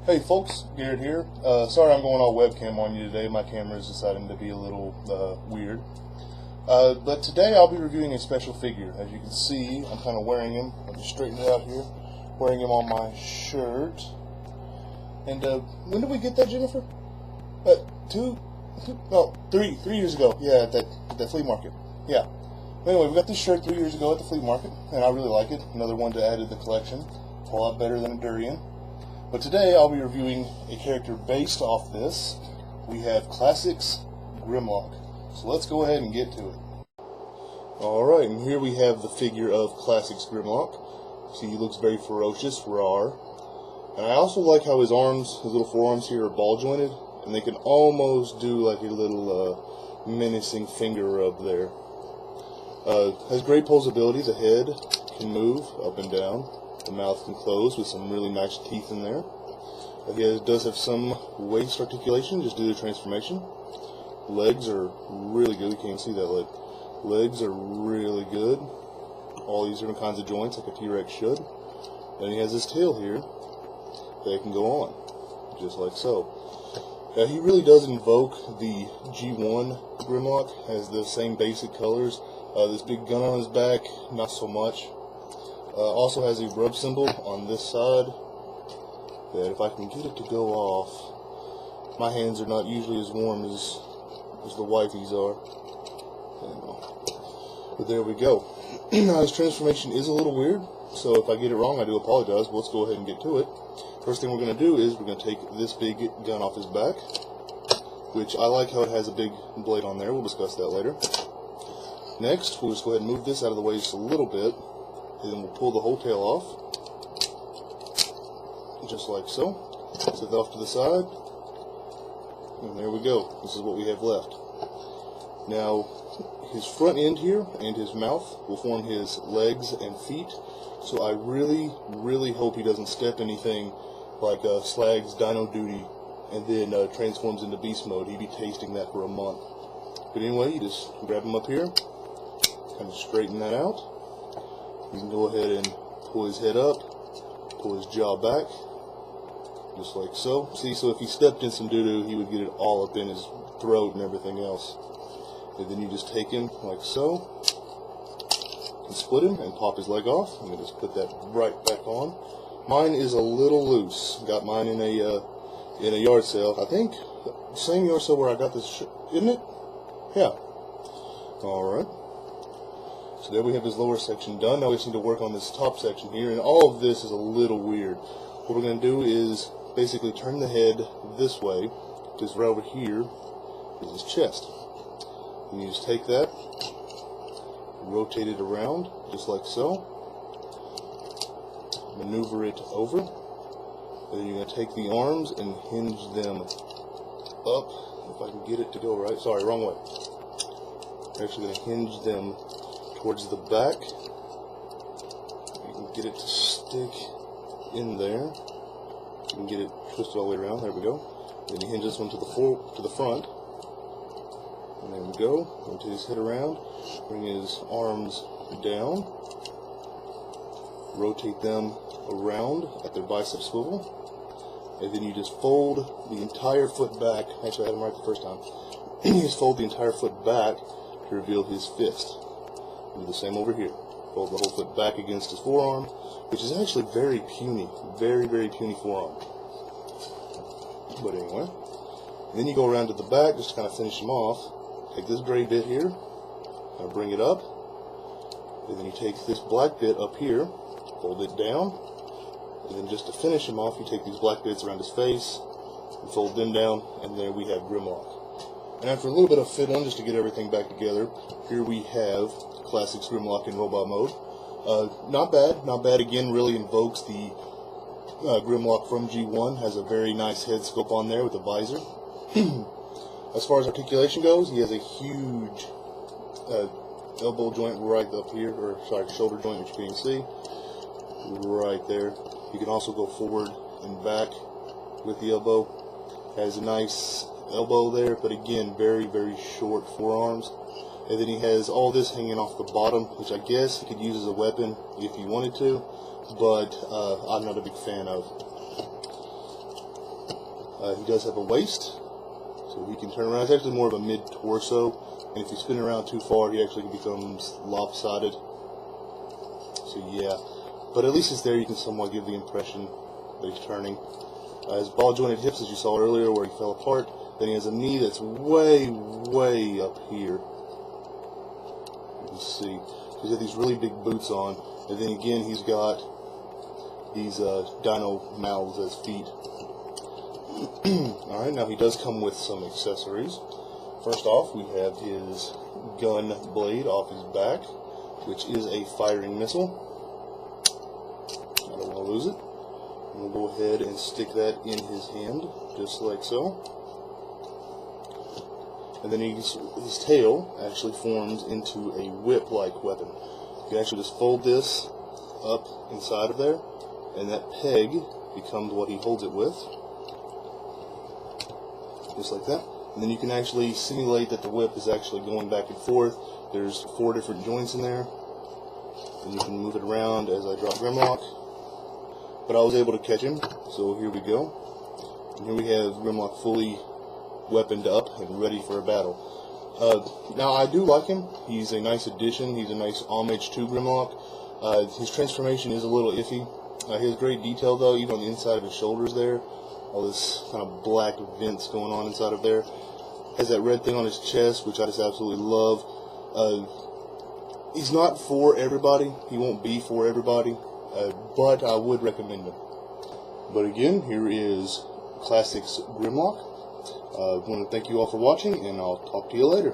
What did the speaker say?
Hey folks, Garrett here. Sorry I'm going all webcam on you today. My camera is deciding to be a little weird. But today I'll be reviewing a special figure. As you can see, I'm kind of wearing him. I'll just straighten it out here. Wearing him on my shirt. And when did we get that, Jennifer? 3 years ago. Yeah, at that flea market. Yeah. Anyway, we got this shirt 3 years ago at the flea market, and I really like it. Another one to add to the collection. A lot better than a durian. But today I'll be reviewing a character based off this. We have Classics Grimlock. So let's go ahead and get to it. Alright, and here we have the figure of Classics Grimlock. See, he looks very ferocious, raw. And I also like how his arms, his little forearms here are ball jointed, and they can almost do like a little menacing finger rub there. Has great posability. The head can move up and down. The mouth can close with some really nice teeth in there. He does have some waist articulation just due to transformation. Legs are really good. You can't see that leg. Legs are really good. All these different kinds of joints like a T-Rex should. Then he has his tail here that can go on, just like so. He really does invoke the G1 Grimlock. Has the same basic colors. This big gun on his back, not so much. Also has a rub symbol on this side that if I can get it to go off, my hands are not usually as warm as the wifey's are. But there we go. Now his transformation is a little weird, so if I get it wrong I do apologize, but let's go ahead and get to it. First thing we're going to do is we're going to take this big gun off his back, which I like how it has a big blade on there. We'll discuss that later. Next, we'll just go ahead and move this out of the way just a little bit. And then we'll pull the whole tail off, just like so. Set that off to the side, and there we go. This is what we have left. Now, his front end here and his mouth will form his legs and feet, so I really, really hope he doesn't step anything like Slag's Dino Duty and then transforms into beast mode. He'd be tasting that for a month. But anyway, you just grab him up here, kind of straighten that out. You can go ahead and pull his head up, pull his jaw back, just like so. See, so if he stepped in some doo-doo, he would get it all up in his throat and everything else. And then you just take him like so, and split him and pop his leg off. I'm going to just put that right back on. Mine is a little loose. Got mine in a yard sale. I think same yard sale where I got this, isn't it? Yeah. Alright. So there we have his lower section done. Now we just need to work on this top section here, and all of this is a little weird. What we're going to do is basically turn the head this way, because right over here is his chest. And you just take that, rotate it around, just like so, maneuver it over, and then you're going to take the arms and hinge them up. If I can get it to go right. Sorry, wrong way. You're actually going to hinge them towards the back. You can get it to stick in there. You can get it twisted all the way around. There we go. Then you hinge this one to the front. And there we go. Rotate his head around. Bring his arms down. Rotate them around at their bicep swivel. And then you just fold the entire foot back. Actually, I had him right the first time. You just fold the entire foot back to reveal his fist. Do the same over here. Fold the whole foot back against his forearm, which is actually very puny. Very, very puny forearm. But anyway. Then you go around to the back just to kind of finish him off. Take this gray bit here. Kind of bring it up. And then you take this black bit up here. Fold it down. And then just to finish him off, you take these black bits around his face. And fold them down. And there we have Grimlock. And after a little bit of fiddling, just to get everything back together, here we have Classics Grimlock in robot mode. Not bad. Not bad. Again, really invokes the Grimlock from G1. Has a very nice head scope on there with a visor. As far as articulation goes, he has a huge elbow joint right up here, or sorry, shoulder joint, which you can see. Right there. You can also go forward and back with the elbow. Has a nice elbow there, but again, very, very short forearms. And then he has all this hanging off the bottom, which I guess he could use as a weapon if he wanted to, but I'm not a big fan of. He does have a waist, so he can turn around. It's actually more of a mid-torso, and if you spin it around too far, he actually becomes lopsided. So yeah, but at least it's there. You can somewhat give the impression that he's turning. His ball-jointed hips, as you saw earlier, where he fell apart. Then he has a knee that's way up here. You can see. He's got these really big boots on, and then again he's got these dino mouths as feet. Alright, now he does come with some accessories. First off, we have his gun blade off his back, which is a firing missile. I don't want to lose it. We'll go ahead and stick that in his hand, just like so. And then his tail actually forms into a whip-like weapon. You can actually just fold this up inside of there, and that peg becomes what he holds it with. Just like that. And then you can actually simulate that the whip is actually going back and forth. There's 4 different joints in there. And you can move it around as I drop Grimlock. But I was able to catch him, so here we go. And here we have Grimlock fully weaponed up and ready for a battle. Now I do like him. He's a nice addition. He's a nice homage to Grimlock. His transformation is a little iffy. He has great detail though, even on the inside of his shoulders there. All this kind of black vents going on inside of there. Has that red thing on his chest, which I just absolutely love. He's not for everybody. He won't be for everybody. But I would recommend him. But again, here is Classics Grimlock. I want to thank you all for watching, and I'll talk to you later.